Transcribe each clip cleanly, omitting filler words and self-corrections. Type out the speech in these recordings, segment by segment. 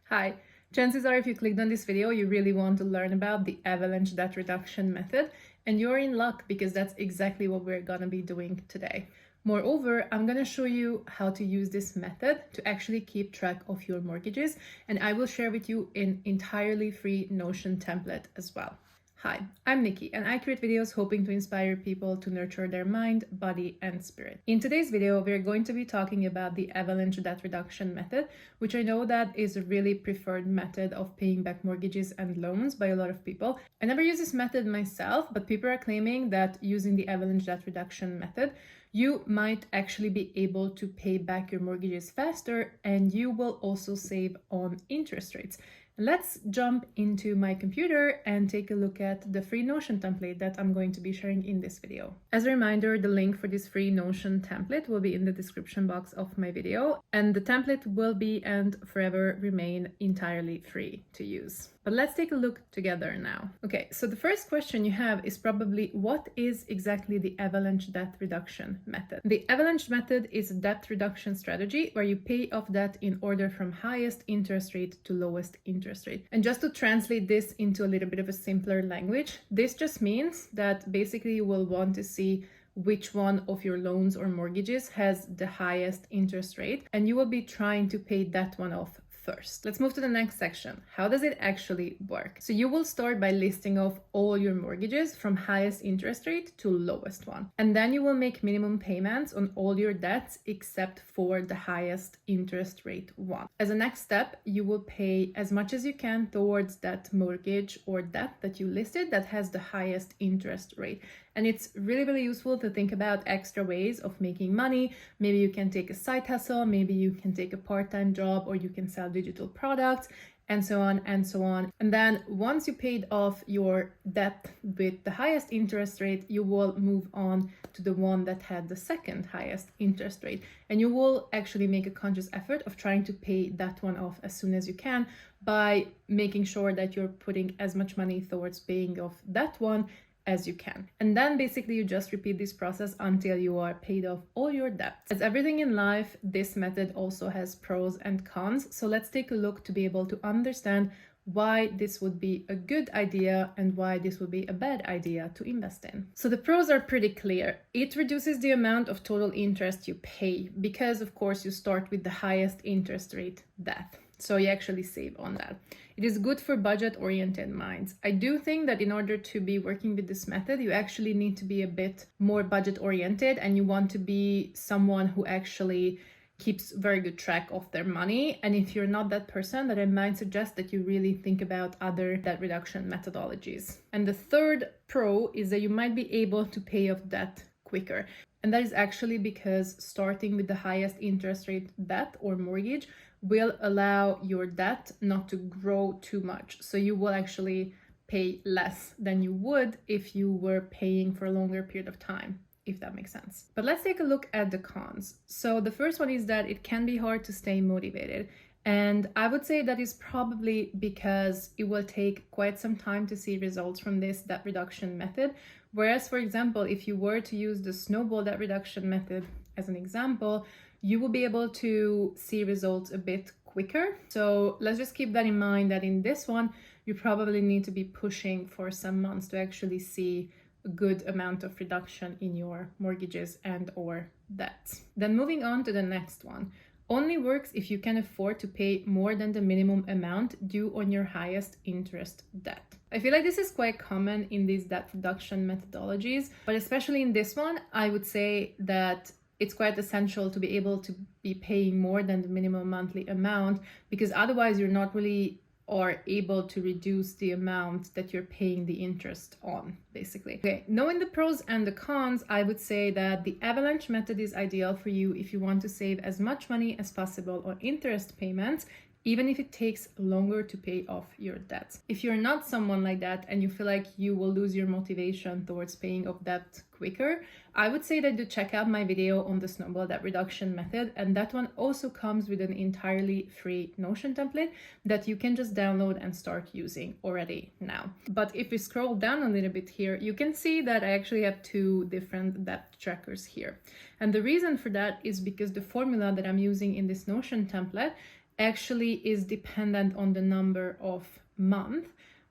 Hi, chances are if you clicked on this video, you really want to learn about the avalanche debt reduction method, and you're in luck because that's exactly what we're gonna be doing today. Moreover, I'm gonna show you how to use this method to actually keep track of your mortgages, and I will share with you an entirely free Notion template as well. Hi, I'm Niki, and I create videos hoping to inspire people to nurture their mind, body, and spirit. In today's video, we're going to be talking about the avalanche debt reduction method, which I know that is a really preferred method of paying back mortgages and loans by a lot of people. I never use this method myself, but people are claiming that using the avalanche debt reduction method, you might actually be able to pay back your mortgages faster, and you will also save on interest rates. Let's jump into my computer and take a look at the free Notion template that I'm going to be sharing in this video. As a reminder, the link for this free Notion template will be in the description box of my video, and the template will be and forever remain entirely free to use. But let's take a look together now. Okay, so the first question you have is probably, what is exactly the avalanche debt reduction method? The avalanche method is a debt reduction strategy where you pay off debt in order from highest interest rate to lowest interest rate. And just to translate this into a little bit of a simpler language, this just means that basically you will want to see which one of your loans or mortgages has the highest interest rate, and you will be trying to pay that one off first. Let's move to the next section. How does it actually work? So you will start by listing off all your mortgages from highest interest rate to lowest one. And then you will make minimum payments on all your debts except for the highest interest rate one. As a next step, you will pay as much as you can towards that mortgage or debt that you listed that has the highest interest rate. And it's really, really useful to think about extra ways of making money. Maybe you can take a side hustle, maybe you can take a part-time job, or you can sell digital products, and so on and so on. And then once you paid off your debt with the highest interest rate, you will move on to the one that had the second highest interest rate. And you will actually make a conscious effort of trying to pay that one off as soon as you can by making sure that you're putting as much money towards paying off that one as you can. And then basically you just repeat this process until you are paid off all your debts. As everything in life, this method also has pros and cons. So let's take a look to be able to understand why this would be a good idea and why this would be a bad idea to invest in. So the pros are pretty clear. It reduces the amount of total interest you pay because, of course, you start with the highest interest rate debt. So you actually save on that. It is good for budget-oriented minds. I do think that in order to be working with this method, you actually need to be a bit more budget-oriented, and you want to be someone who actually keeps very good track of their money. And if you're not that person, then I might suggest that you really think about other debt reduction methodologies. And the third pro is that you might be able to pay off debt quicker. And that is actually because starting with the highest interest rate debt or mortgage will allow your debt not to grow too much. So you will actually pay less than you would if you were paying for a longer period of time, if that makes sense. But let's take a look at the cons. So the first one is that it can be hard to stay motivated. And I would say that is probably because it will take quite some time to see results from this debt reduction method. Whereas, for example, if you were to use the snowball debt reduction method as an example, you will be able to see results a bit quicker. So let's just keep that in mind, that in this one, you probably need to be pushing for some months to actually see a good amount of reduction in your mortgages and or debts. Then moving on to the next one. Only works if you can afford to pay more than the minimum amount due on your highest interest debt. I feel like this is quite common in these debt reduction methodologies, but especially in this one, I would say that it's quite essential to be able to be paying more than the minimum monthly amount, because otherwise you're not really are able to reduce the amount that you're paying the interest on, basically. Okay, knowing the pros and the cons, I would say that the avalanche method is ideal for you if you want to save as much money as possible on interest payments, even if it takes longer to pay off your debts. If you're not someone like that and you feel like you will lose your motivation towards paying off debt quicker, I would say that you check out my video on the snowball debt reduction method, and that one also comes with an entirely free Notion template that you can just download and start using already now. But if we scroll down a little bit here, you can see that I actually have two different debt trackers here. And the reason for that is because the formula that I'm using in this Notion template actually is dependent on the number of months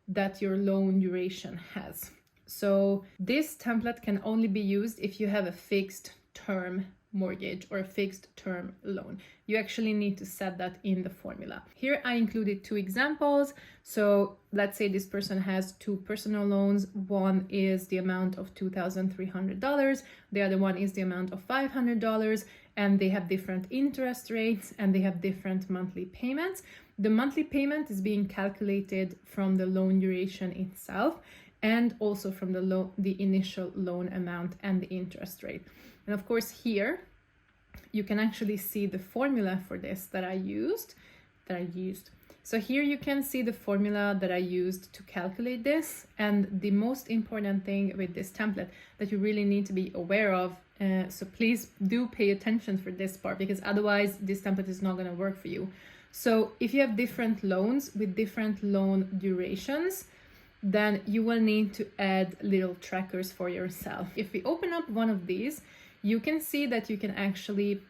that your loan duration has. So this template can only be used if you have a fixed term mortgage or a fixed term loan. You actually need to set that in the formula. Here I included 2 examples. So let's say this person has 2 personal loans. One is the amount of $2,300. The other one is the amount of $500, and they have different interest rates and they have different monthly payments. The monthly payment is being calculated from the loan duration itself and also from the initial loan amount and the interest rate. And of course here you can actually see the formula for this that I used. So here you can see the formula that I used to calculate this. And the most important thing with this template that you really need to be aware of, so please do pay attention for this part, because otherwise this template is not going to work for you. So if you have different loans with different loan durations, then you will need to add little trackers for yourself. If we open up one of these, you can see that you can actually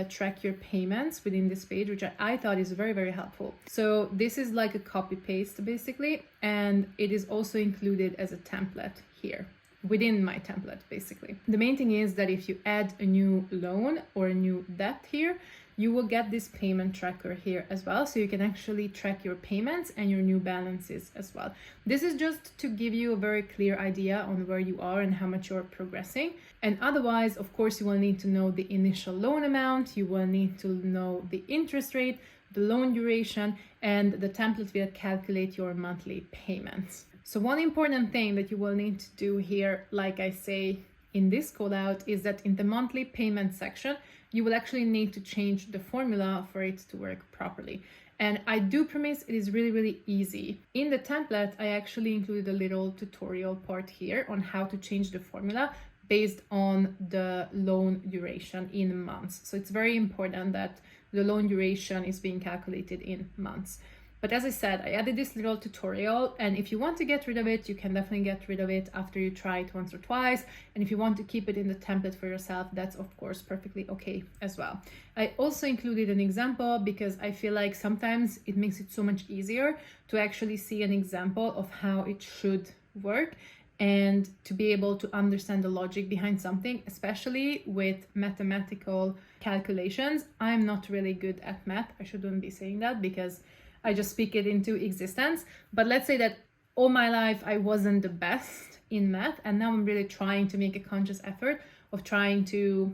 track your payments within this page, which I thought is very, very helpful. So this is like a copy paste basically, and it is also included as a template here within my template basically. The main thing is that if you add a new loan or a new debt here, you will get this payment tracker here as well. So you can actually track your payments and your new balances as well. This is just to give you a very clear idea on where you are and how much you're progressing. And otherwise, of course, you will need to know the initial loan amount. You will need to know the interest rate, the loan duration, and the template will calculate your monthly payments. So one important thing that you will need to do here, like I say in this code out, is that in the monthly payment section, you will actually need to change the formula for it to work properly. And I do promise it is really, really easy. In the template, I actually included a little tutorial part here on how to change the formula based on the loan duration in months. So it's very important that the loan duration is being calculated in months. But as I said, I added this little tutorial, and if you want to get rid of it, you can definitely get rid of it after you try it once or twice. And if you want to keep it in the template for yourself, that's of course perfectly okay as well. I also included an example because I feel like sometimes it makes it so much easier to actually see an example of how it should work and to be able to understand the logic behind something, especially with mathematical calculations. I'm not really good at math. I shouldn't be saying that because I just speak it into existence. But let's say that all my life I wasn't the best in math, and now I'm really trying to make a conscious effort of trying to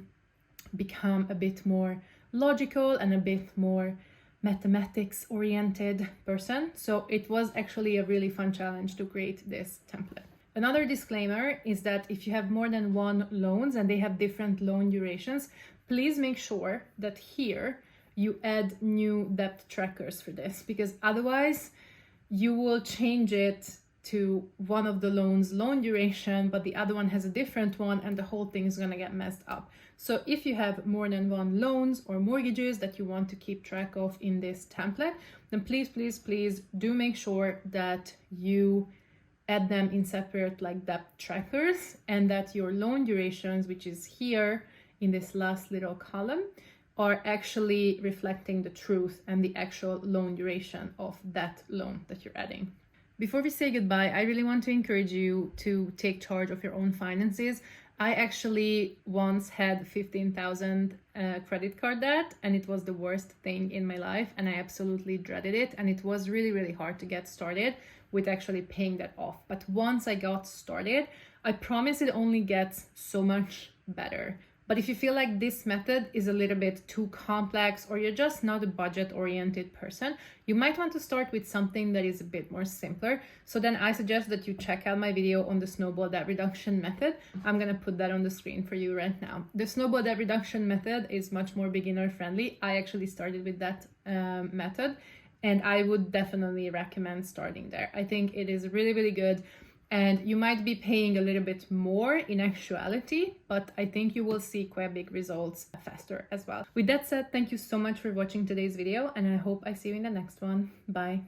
become a bit more logical and a bit more mathematics oriented person. So it was actually a really fun challenge to create this template. Another disclaimer is that if you have more than one loans and they have different loan durations, please make sure that here you add new debt trackers for this, because otherwise you will change it to one of the loans loan duration, but the other one has a different one and the whole thing is going to get messed up. So if you have more than one loans or mortgages that you want to keep track of in this template, then please, please, please do make sure that you add them in separate like debt trackers, and that your loan durations, which is here in this last little column, are actually reflecting the truth and the actual loan duration of that loan that you're adding. Before we say goodbye, I really want to encourage you to take charge of your own finances. I actually once had 15,000 credit card debt, and it was the worst thing in my life, and I absolutely dreaded it, and it was really, really hard to get started with actually paying that off. But once I got started, I promise it only gets so much better. But if you feel like this method is a little bit too complex, or you're just not a budget-oriented person, you might want to start with something that is a bit more simpler. So then I suggest that you check out my video on the snowball debt reduction method. I'm gonna put that on the screen for you right now. The snowball debt reduction method is much more beginner-friendly. I actually started with that method, and I would definitely recommend starting there. I think it is really, really good. And you might be paying a little bit more in actuality, but I think you will see quite big results faster as well. With that said, thank you so much for watching today's video, and I hope I see you in the next one. Bye.